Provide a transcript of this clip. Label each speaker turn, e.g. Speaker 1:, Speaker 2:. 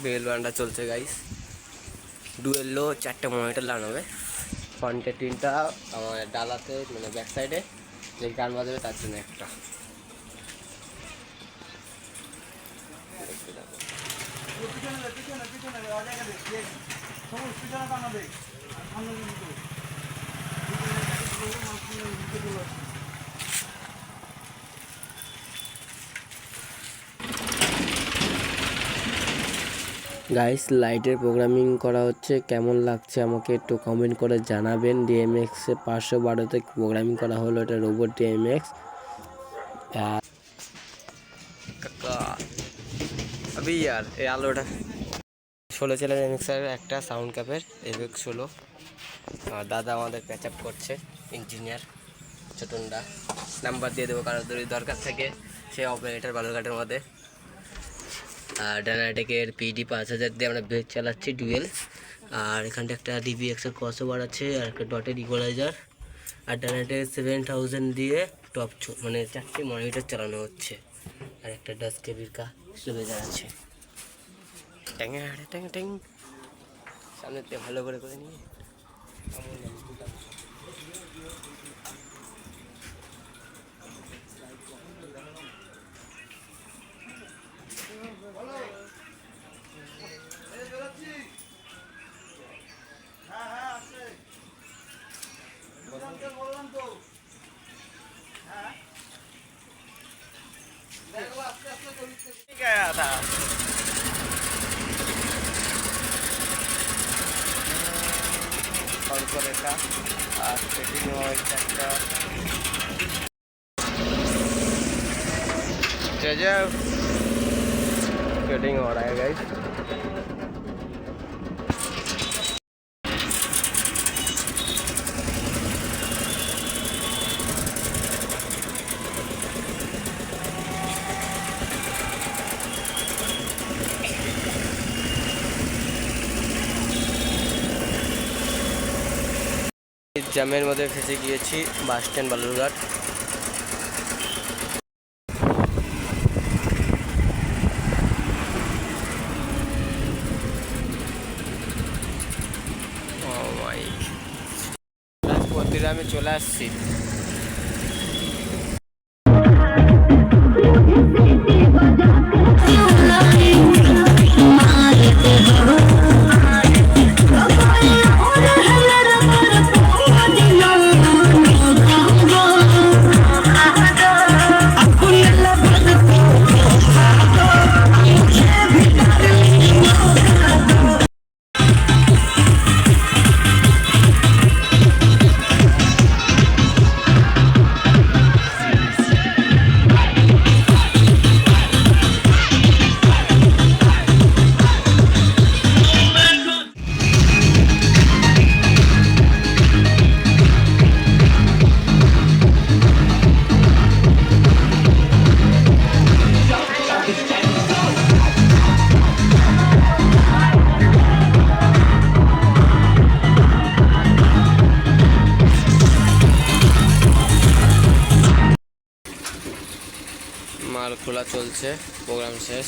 Speaker 1: Bell বান্ডা চলছে guys. ডুয়েলো 4টে monitor লাগানো হবে, ফ্রন্টে 3টা, আমার ডালাতে মানে ব্যাক সাইডে যে গান বাজাবে তার জন্য একটা। গাইস লাইটের প্রোগ্রামিং করা হচ্ছে, কেমন লাগছে আমাকে একটু কমেন্ট করে জানাবেন। DMX 512তে প্রোগ্রামিং করা হলো, এটা রোবট DMX। अभी यार এই আলোটা 16 চ্যানেল MXR একটা সাউন্ড ক্যাপের FX 16। দাদা আমাদের প্যাচ আপ করছে, ইঞ্জিনিয়ার ছোটনদা। নাম্বার দিয়ে দেবো কারো যদি দরকার থাকে, সে অপারেটার বালুরঘাটের মধ্যে। আর ডানাটেকের PD 5000 দিয়ে আমরা বেস চালাচ্ছি ডুয়েল। আর এখানটা একটা DBX এর ক্রসওভার আছে, আর একটা ডটের ইকুয়ালাইজার। আর ডানাটেক 7000 দিয়ে টপ মানে 4টে মনিটর চালানো হচ্ছে। আর একটা 10 কেবির স্টোরেজার আছে। ট্যাং ট্যাং ট্যাং সামনে থেকে ভালো করে নিয়ে गया था। कॉर्पोरेटा और सेटिंग একটা गजब सेटिंग हो रहा है गाइस। জ্যামের মধ্যে ফেসে গিয়েছি, বাস স্ট্যান্ড বালুরঘাট। রাজপথে আমি চলে আসছি। মাল খোলা চলছে, প্রোগ্রাম শেষ।